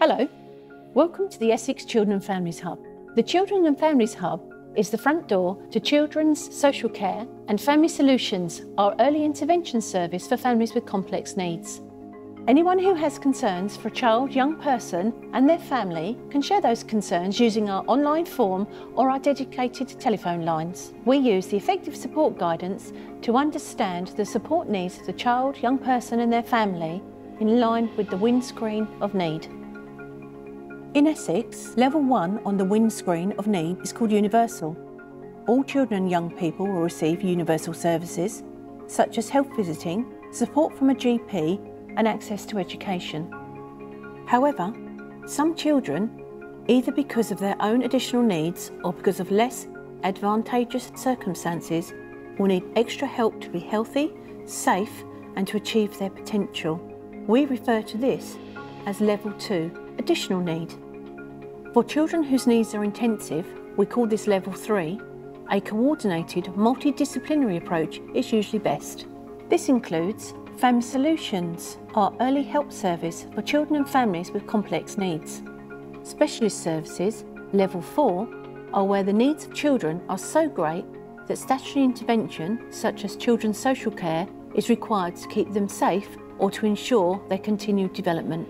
Hello, welcome to the Essex Children and Families Hub. The Children and Families Hub is the front door to children's social care and Family Solutions, our early intervention service for families with complex needs. Anyone who has concerns for a child, young person and their family can share those concerns using our online form or our dedicated telephone lines. We use the effective support guidance to understand the support needs of the child, young person and their family in line with the windscreen of need. In Essex, level 1 on the windscreen of need is called universal. All children and young people will receive universal services such as health visiting, support from a GP and access to education. However, some children, either because of their own additional needs or because of less advantageous circumstances, will need extra help to be healthy, safe and to achieve their potential. We refer to this as level 2, additional need. For children whose needs are intensive, we call this level 3. A coordinated, multidisciplinary approach is usually best. This includes Family Solutions, our early help service for children and families with complex needs. Specialist services, level 4, are where the needs of children are so great that statutory intervention, such as children's social care, is required to keep them safe or to ensure their continued development.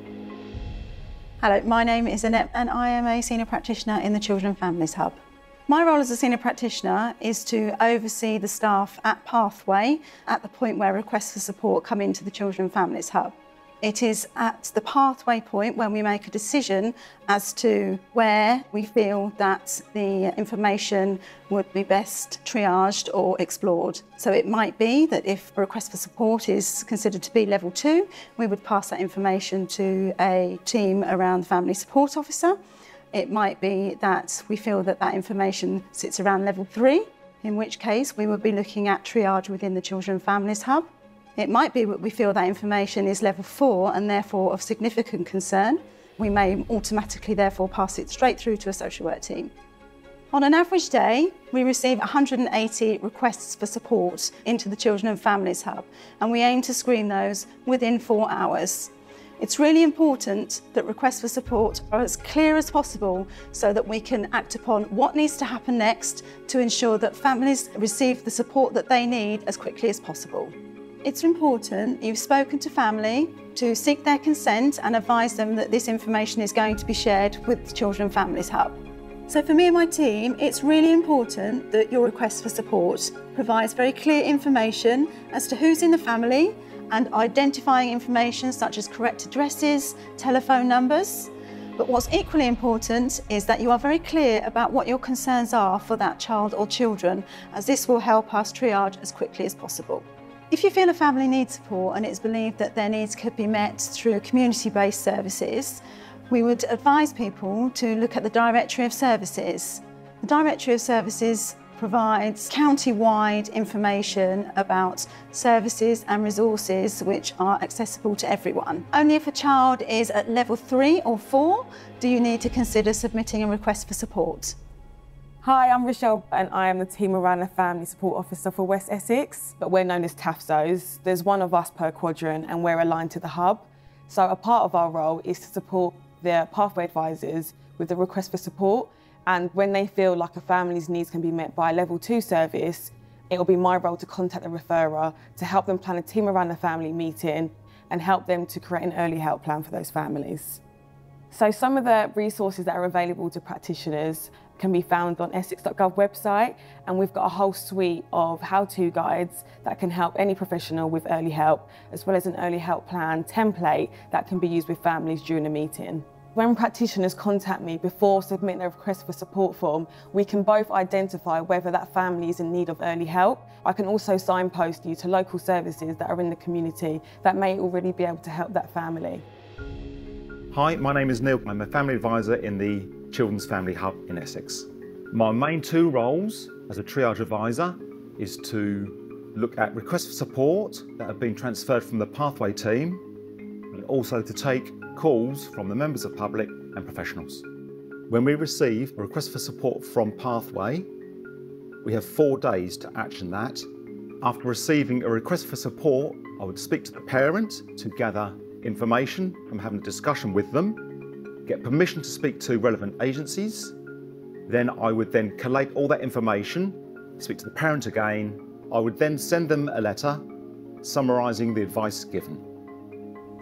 Hello, my name is Annette and I am a Senior Practitioner in the Children and Families Hub. My role as a Senior Practitioner is to oversee the staff at Pathway at the point where requests for support come into the Children and Families Hub. It is at the Pathway point when we make a decision as to where we feel that the information would be best triaged or explored. So it might be that if a request for support is considered to be level 2, we would pass that information to a team around the Family Support Officer. It might be that we feel that that information sits around level 3, in which case we would be looking at triage within the Children and Families Hub. It might be that we feel that information is level 4 and therefore of significant concern. We may automatically therefore pass it straight through to a social work team. On an average day, we receive 180 requests for support into the Children and Families Hub, and we aim to screen those within 4 hours. It's really important that requests for support are as clear as possible so that we can act upon what needs to happen next to ensure that families receive the support that they need as quickly as possible. It's important you've spoken to family to seek their consent and advise them that this information is going to be shared with the Children and Families Hub. So for me and my team, it's really important that your request for support provides very clear information as to who's in the family and identifying information such as correct addresses, telephone numbers. But what's equally important is that you are very clear about what your concerns are for that child or children, as this will help us triage as quickly as possible. If you feel a family needs support and it's believed that their needs could be met through community-based services, we would advise people to look at the Directory of Services. The Directory of Services provides county-wide information about services and resources which are accessible to everyone. Only if a child is at level 3 or 4 do you need to consider submitting a request for support. Hi, I'm Rochelle and I am the Team Around the Family Support Officer for West Essex, but we're known as TAFSOs. There's one of us per quadrant and we're aligned to the hub. So a part of our role is to support the Pathway advisors with the request for support, and when they feel like a family's needs can be met by a level 2 service, it will be my role to contact the referrer to help them plan a Team Around the Family meeting and help them to create an early help plan for those families. So some of the resources that are available to practitioners can be found on essex.gov website, and we've got a whole suite of how-to guides that can help any professional with early help, as well as an early help plan template that can be used with families during a meeting. When practitioners contact me before submitting a request for support form, we can both identify whether that family is in need of early help. I can also signpost you to local services that are in the community that may already be able to help that family. Hi, my name is Neil. I'm a family advisor in the Children's Family Hub in Essex. My main 2 roles as a triage advisor is to look at requests for support that have been transferred from the Pathway team, and also to take calls from the members of public and professionals. When we receive a request for support from Pathway, we have 4 days to action that. After receiving a request for support, I would speak to the parent to gather information. I'm having a discussion with them, get permission to speak to relevant agencies. Then I would then collate all that information, speak to the parent again. I would then send them a letter summarising the advice given.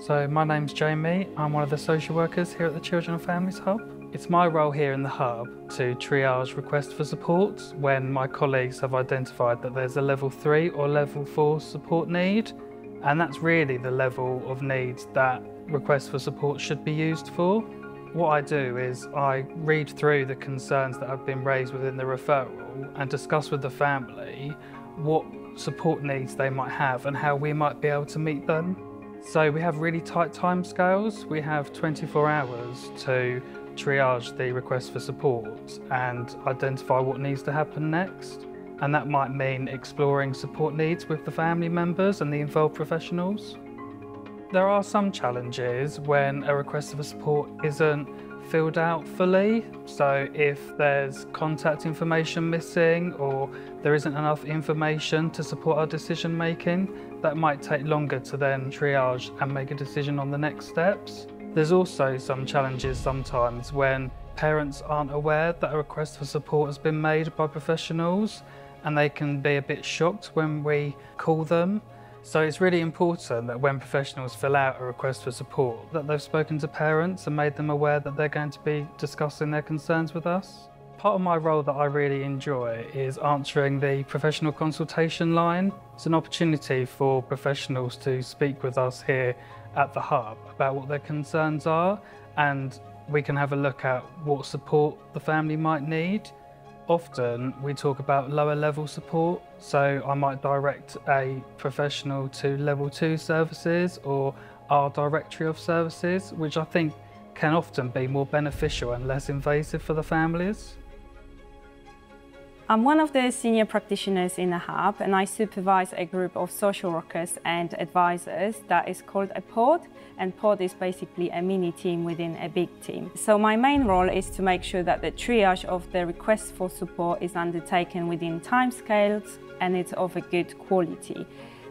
So my name's Jamie, I'm one of the social workers here at the Children and Families Hub. It's my role here in the Hub to triage requests for support when my colleagues have identified that there's a level 3 or level 4 support need, and that's really the level of needs that requests for support should be used for. What I do is I read through the concerns that have been raised within the referral and discuss with the family what support needs they might have and how we might be able to meet them. So we have really tight timescales. We have 24 hours to triage the request for support and identify what needs to happen next. And that might mean exploring support needs with the family members and the involved professionals. There are some challenges when a request for support isn't filled out fully. So if there's contact information missing or there isn't enough information to support our decision making, that might take longer to then triage and make a decision on the next steps. There's also some challenges sometimes when parents aren't aware that a request for support has been made by professionals, and they can be a bit shocked when we call them. So it's really important that when professionals fill out a request for support, that they've spoken to parents and made them aware that they're going to be discussing their concerns with us. Part of my role that I really enjoy is answering the professional consultation line. It's an opportunity for professionals to speak with us here at the Hub about what their concerns are, and we can have a look at what support the family might need. Often we talk about lower level support, so I might direct a professional to level 2 services or our directory of services, which I think can often be more beneficial and less invasive for the families. I'm one of the senior practitioners in the Hub, and I supervise a group of social workers and advisors that is called a pod, and pod is basically a mini team within a big team. So my main role is to make sure that the triage of the request for support is undertaken within timescales and it's of a good quality.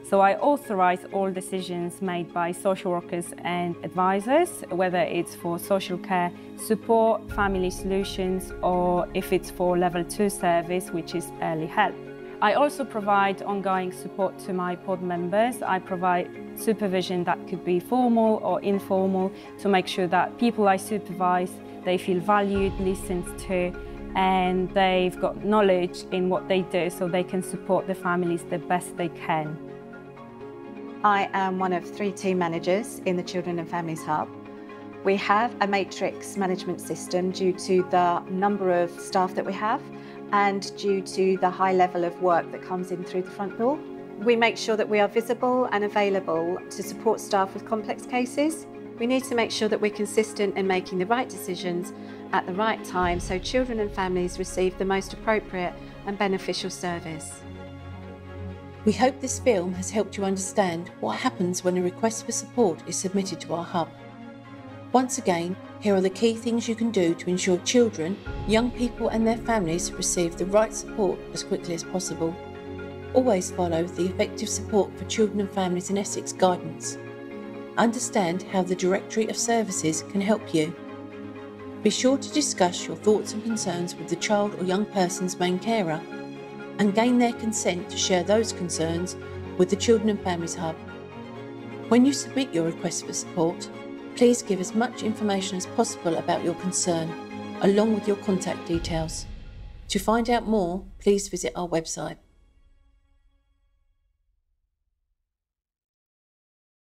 So I authorise all decisions made by social workers and advisors, whether it's for social care support, family solutions, or if it's for level 2 service, which is early help. I also provide ongoing support to my pod members. I provide supervision that could be formal or informal to make sure that people I supervise, they feel valued, listened to, and they've got knowledge in what they do so they can support the families the best they can. I am one of 3 team managers in the Children and Families Hub. We have a matrix management system due to the number of staff that we have and due to the high level of work that comes in through the front door. We make sure that we are visible and available to support staff with complex cases. We need to make sure that we're consistent in making the right decisions at the right time so children and families receive the most appropriate and beneficial service. We hope this film has helped you understand what happens when a request for support is submitted to our Hub. Once again, here are the key things you can do to ensure children, young people and their families receive the right support as quickly as possible. Always follow the Effective Support for Children and Families in Essex guidance. Understand how the Directory of Services can help you. Be sure to discuss your thoughts and concerns with the child or young person's main carer, and gain their consent to share those concerns with the Children and Families Hub. When you submit your request for support, please give as much information as possible about your concern, along with your contact details. To find out more, please visit our website.